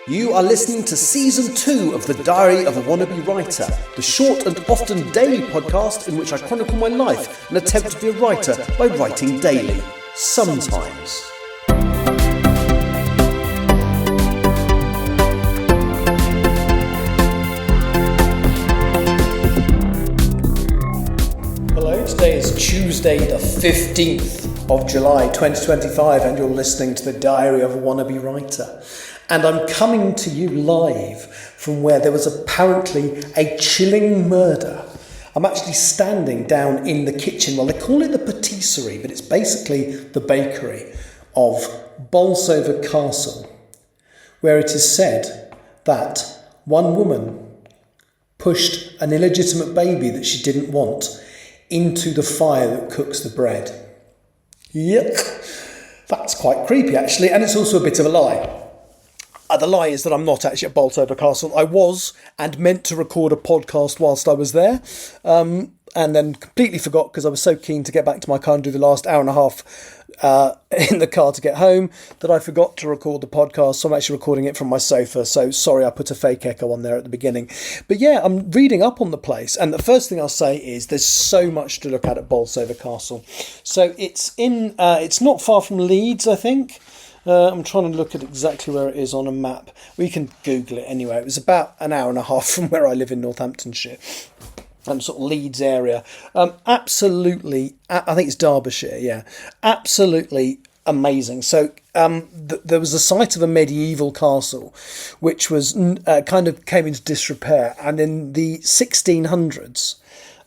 You are listening to Season 2 of The Diary of a Wannabe Writer, the short and often daily podcast in which I chronicle my life and attempt to be a writer by writing daily. Sometimes. Hello, today is Tuesday the 15th of July 2025 and you're listening to The Diary of a Wannabe Writer. And I'm coming to you live from where there was apparently a chilling murder. I'm actually standing down in the kitchen. Well, they call it the patisserie, but it's basically the bakery of Bolsover Castle, where it is said that one woman pushed an illegitimate baby that she didn't want into the fire that cooks the bread. Yep, that's quite creepy actually, and it's also a bit of a lie. The lie is that I'm not actually at Bolsover Castle. I was and meant to record a podcast whilst I was there, and then completely forgot because I was so keen to get back to my car and do the last hour and a half in the car to get home that I forgot to record the podcast. So I'm actually recording it from my sofa. So sorry, I put a fake echo on there at the beginning. But yeah, I'm reading up on the place, and the first thing I'll say is there's so much to look at Bolsover Castle. So it's it's not far from Leeds, I think. I'm trying to look at exactly where it is on a map. We can Google it anyway. It was about an hour and a half from where I live in Northamptonshire. Sort of Leeds area. Absolutely, I think it's Derbyshire, yeah. Absolutely amazing. So there was a site of a medieval castle which was kind of came into disrepair. And in the 1600s,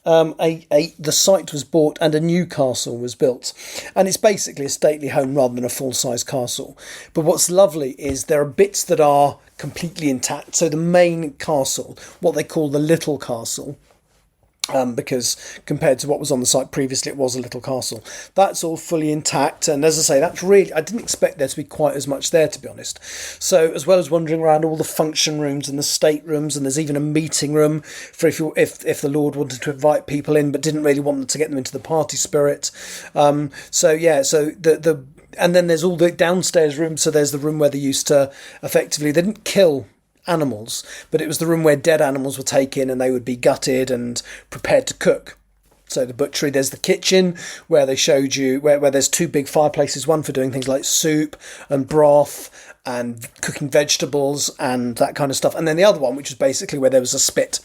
the site was bought and a new castle was built, and it's basically a stately home rather than a full-size castle. But what's lovely is there are bits that are completely intact. So the main castle, what they call the little castle, because compared to what was on the site previously, it was a little castle. That's all fully intact, and as I say, that's really, I didn't expect there to be quite as much there, to be honest. So as well as wandering around all the function rooms and the state rooms, and there's even a meeting room for if the Lord wanted to invite people in but didn't really want them to get them into the party spirit. And then there's all the downstairs rooms. So there's the room where they used to they didn't kill animals, but it was the room where dead animals were taken and they would be gutted and prepared to cook. So the butchery, there's the kitchen where they showed you where there's two big fireplaces, one for doing things like soup and broth and cooking vegetables and that kind of stuff, and then the other one which was basically where there was a spit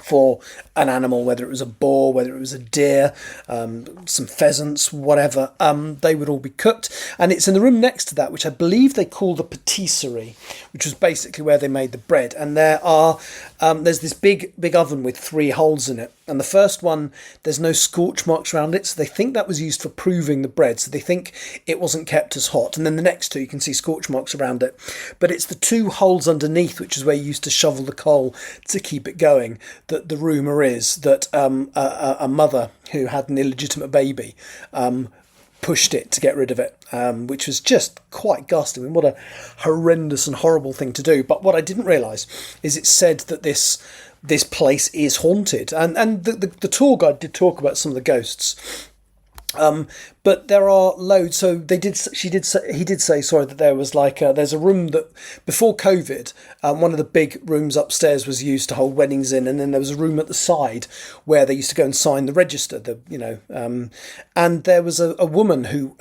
for an animal, whether it was a boar, whether it was a deer, some pheasants, whatever, they would all be cooked. And it's in the room next to that, which I believe they call the patisserie, which was basically where they made the bread. And there's this big oven with 3 holes in it. And the first one, there's no scorch marks around it, so they think that was used for proving the bread. So they think it wasn't kept as hot. And then the next 2, you can see scorch marks around it. But it's the 2 holes underneath, which is where you used to shovel the coal to keep it going, that the rumour is that a mother who had an illegitimate baby pushed it to get rid of it, which was just quite ghastly. I mean, what a horrendous and horrible thing to do. But what I didn't realise is it said that this place is haunted, and the tour guide did talk about some of the ghosts. But there are loads. So he did say that there was there's a room that before COVID, one of the big rooms upstairs was used to hold weddings in, and then there was a room at the side where they used to go and sign the register. And there was a woman who,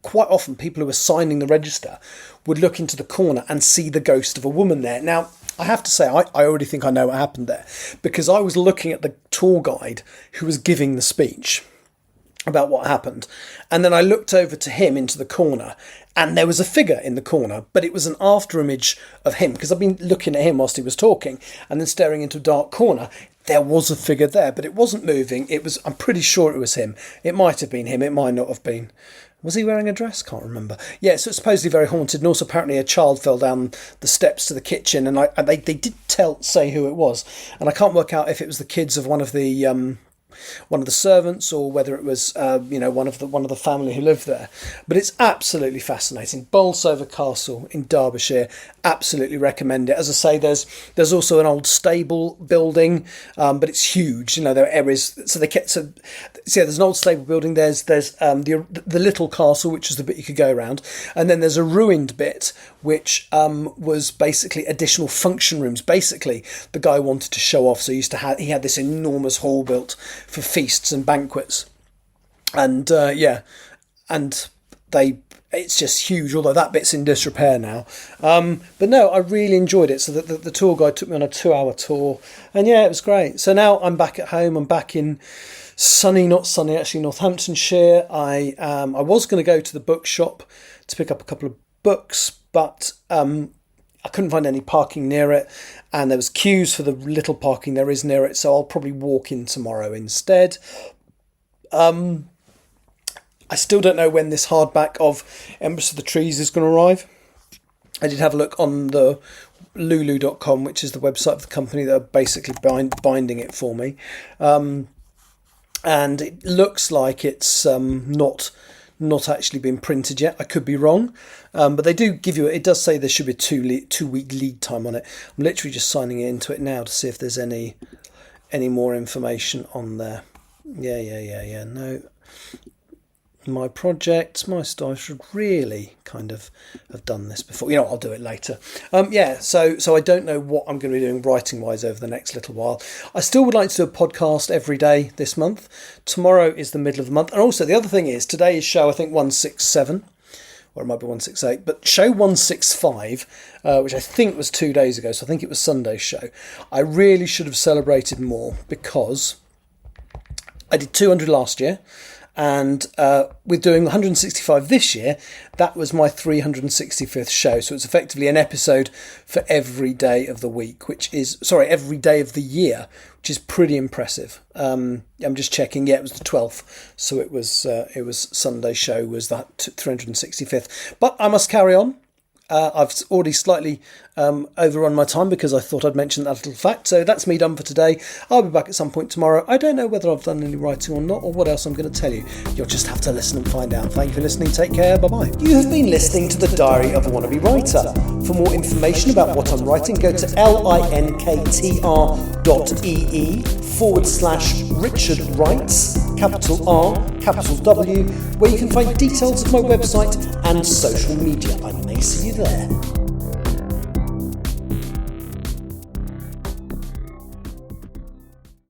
quite often people who were signing the register would look into the corner and see the ghost of a woman there. Now, I have to say, I already think I know what happened there, because I was looking at the tour guide who was giving the speech about what happened, and then I looked over to him into the corner, and there was a figure in the corner, but it was an after image of him, because I've been looking at him whilst he was talking and then staring into a dark corner. There was a figure there, but it wasn't moving. I'm pretty sure it was him. It might have been him, it might not have been. Was he wearing a dress? Can't remember. Yeah, so it's supposedly very haunted, and also apparently a child fell down the steps to the kitchen, and they did say who it was, and I can't work out if it was the kids of one of the one of the servants, or whether it was one of the family who lived there. But it's absolutely fascinating. Bolsover Castle in Derbyshire, absolutely recommend it. As I say, there's also an old stable building, but it's huge. There are areas, there's an old stable building. There's the little castle, which is the bit you could go around, and then there's a ruined bit which was basically additional function rooms. Basically, the guy wanted to show off, so he had this enormous hall built for feasts and banquets, and it's just huge, although that bit's in disrepair now. But no, I really enjoyed it. So the tour guide took me on a 2-hour tour, and yeah, it was great. So now I'm back at home. I'm back in not sunny, actually, Northamptonshire. I was going to go to the bookshop to pick up a couple of books, but I couldn't find any parking near it, and there was queues for the little parking there is near it, so I'll probably walk in tomorrow instead. I still don't know when this hardback of Empress of the Trees is going to arrive. I did have a look on the lulu.com, which is the website of the company that are basically binding it for me. And it looks like it's not actually been printed yet. I could be wrong. But they do give you, it does say there should be a 2-week lead time on it. I'm literally just signing into it now to see if there's any more information on there. Yeah. No. My project, my style, I should really kind of have done this before. I'll do it later. So I don't know what I'm going to be doing writing-wise over the next little while. I still would like to do a podcast every day this month. Tomorrow is the middle of the month. And also, the other thing is, today is show, I think, 167, or it might be 168, but show 165, which I think was 2 days ago, so I think it was Sunday's show. I really should have celebrated more, because I did 200 last year, and with doing 165 this year, that was my 365th show. So it's effectively an episode for every day of the week, every day of the year, which is pretty impressive. I'm just checking. Yeah, it was the 12th. So it was Sunday's show was that 365th. But I must carry on. I've already slightly overrun my time because I thought I'd mention that little fact. So that's me done for today. I'll be back at some point tomorrow. I don't know whether I've done any writing or not, or what else I'm going to tell you. You'll just have to listen and find out. Thank you for listening. Take care. Bye-bye. You have been listening to The Diary of a Wannabe Writer. For more information about what I'm writing, go to linktr.ee/Richard Writes, capital R, capital W, where you can find details of my website and social media. I may see you there.